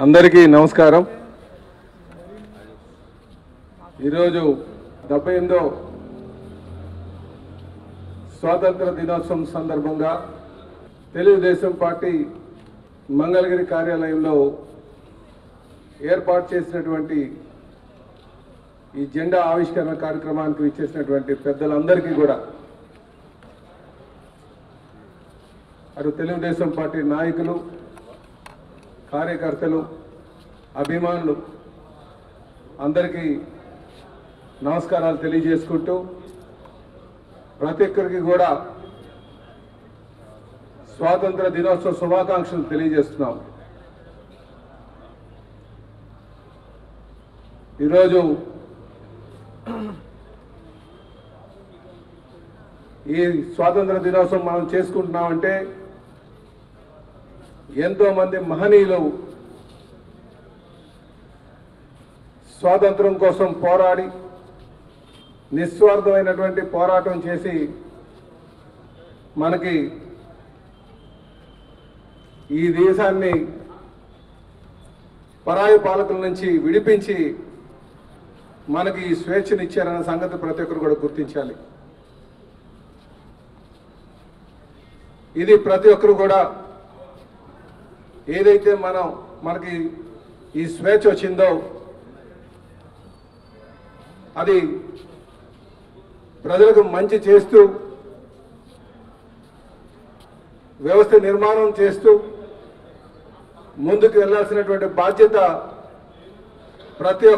అందరికీ నమస్కారం. ఈరోజు 78వ స్వాతంత్ర దినోత్సవం సందర్భంగా తెలుగుదేశం పార్టీ మంగళగిరి కార్యాలయంలో ఏర్పాటు చేసినటువంటి ఈ జెండా ఆవిష్కరణ కార్యక్రమానికి విచ్చేసినటువంటి పెద్దలందరికీ కూడా అటు తెలుగుదేశం పార్టీ నాయకులు, కార్యకర్తలు, అభిమానులు అందరికీ నమస్కారాలు తెలియజేసుకుంటూ ప్రతి ఒక్కరికి కూడా స్వాతంత్ర దినోత్సవ శుభాకాంక్షలు తెలియజేస్తున్నాం. ఈరోజు ఈ స్వాతంత్ర దినోత్సవం మనం చేసుకుంటున్నామంటే ఎంతో మంది మహనీయులు స్వాతంత్రం కోసం పోరాడి నిస్వార్థమైనటువంటి పోరాటం చేసి మనకి ఈ దేశాన్ని పరాయి పాలకుల నుంచి విడిపించి మనకి ఈ స్వేచ్ఛనిచ్చారన్న సంగతి ప్రతి ఒక్కరు కూడా గుర్తించాలి. ఇది ప్రతి ఒక్కరు కూడా ఏదైతే మనకి ఈ స్వేచ్ఛ వచ్చిందో అది ప్రజలకు మంచి చేస్తూ, వ్యవస్థ నిర్మాణం చేస్తూ ముందుకు వెళ్లాల్సినటువంటి బాధ్యత ప్రతి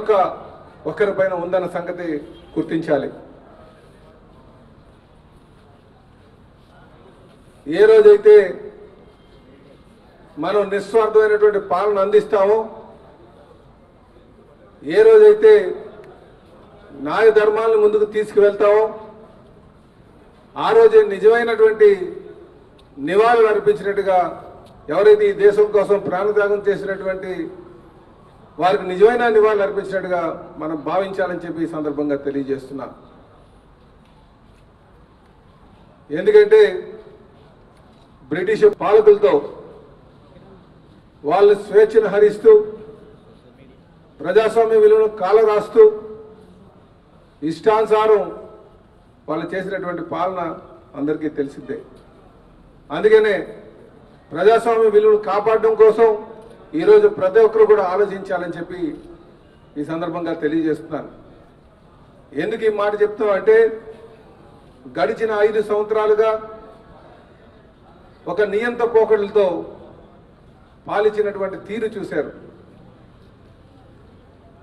ఒక్కరిపైన ఉందన్న సంగతి గుర్తించాలి. ఏ రోజైతే మనం నిస్వార్థమైనటువంటి పాలన అందిస్తామో, ఏ రోజైతే న్యాయ ధర్మాలను ముందుకు తీసుకువెళ్తామో ఆ రోజే నిజమైనటువంటి నివాళులు అర్పించినట్టుగా, ఎవరైతే ఈ దేశం కోసం ప్రాణత్యాగం చేసినటువంటి వారికి నిజమైన నివాళులు అర్పించినట్టుగా మనం భావించాలని చెప్పి ఈ సందర్భంగా తెలియజేస్తున్నాం. ఎందుకంటే బ్రిటిష్ పాలకులతో వాళ్ళు స్వేచ్ఛను హరిస్తూ, ప్రజాస్వామ్య విలువను కాలరాస్తూ, ఇష్టానుసారం వాళ్ళు చేసినటువంటి పాలన అందరికీ తెలిసిందే. అందుకనే ప్రజాస్వామ్య విలువను కాపాడడం కోసం ఈరోజు ప్రతి ఒక్కరు కూడా ఆలోచించాలని చెప్పి ఈ సందర్భంగా తెలియజేస్తున్నాను. ఎందుకు ఈ మాట చెప్తాం అంటే, గడిచిన 5 సంవత్సరాలుగా ఒక నియంత పోకడలతో పాలించినటువంటి తీరు చూశారు.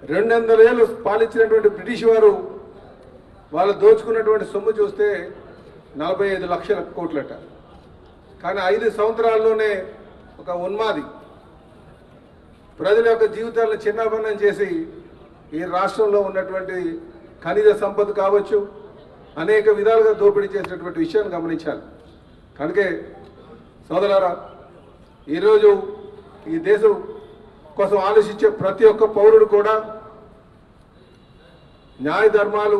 200 ఏళ్ళు పాలించినటువంటి బ్రిటిష్ వారు వాళ్ళు దోచుకున్నటువంటి సొమ్ము చూస్తే 45 లక్షల కోట్లట. కానీ 5 సంవత్సరాల్లోనే ఒక ఉన్మాది ప్రజల యొక్క జీవితాలను చిన్నాభిన్నం చేసి ఈ రాష్ట్రంలో ఉన్నటువంటి ఖనిజ సంపద కావచ్చు, అనేక విధాలుగా దోపిడీ చేసినటువంటి విషయాన్ని గమనించాలి. కనుకే సోదరులారా, ఈరోజు ఈ దేశం కోసం ఆలోచించే ప్రతి ఒక్క పౌరుడు కూడా న్యాయ ధర్మాలు,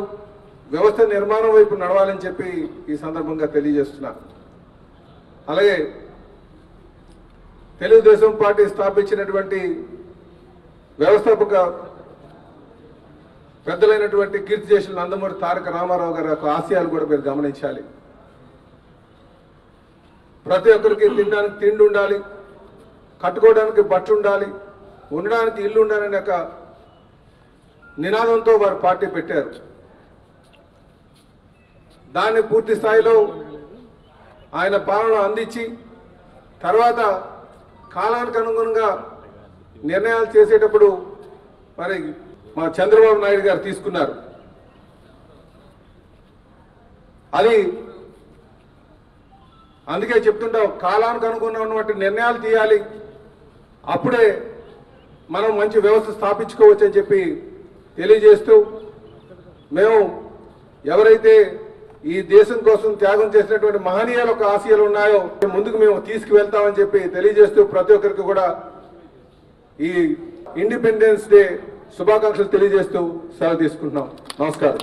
వ్యవస్థ నిర్మాణం వైపు నడవాలని చెప్పి ఈ సందర్భంగా తెలియజేస్తున్నా. అలాగే తెలుగుదేశం పార్టీ స్థాపించినటువంటి వ్యవస్థాపక పెద్దలైనటువంటి కీర్తిశేషులు నందమూరి తారక రామారావు గారి యొక్క ఆశయాలు కూడా మీరు గమనించాలి. ప్రతి ఒక్కరికి తినడానికి తిండి ఉండాలి, కట్టుకోవడానికి బట్ట ఉండాలి, ఉండడానికి ఇల్లు ఉండాలనే ఒక నినాదంతో వారు పార్టీ పెట్టారు. దాన్ని పూర్తి స్థాయిలో ఆయన పాలన అందించి తర్వాత కాలానికి అనుగుణంగా నిర్ణయాలు చేసేటప్పుడు మరి మా చంద్రబాబు నాయుడు గారు తీసుకున్నారు. అది అందుకే చెప్తుంటాం, కాలానికి అనుగుణమైనటువంటి నిర్ణయాలు తీయాలి, అప్పుడే మనం మంచి వ్యవస్థ స్థాపించుకోవచ్చు అని చెప్పి తెలియజేస్తూ, మేము ఎవరైతే ఈ దేశం కోసం త్యాగం చేసినటువంటి మహనీయుల యొక్క ఆశయాలు ఉన్నాయో ముందుకు మేము తీసుకువెళ్తామని చెప్పి తెలియజేస్తూ ప్రతి ఒక్కరికి కూడా ఈ ఇండిపెండెన్స్ డే శుభాకాంక్షలు తెలియజేస్తూ సెలవు తీసుకుంటున్నాం. నమస్కారం.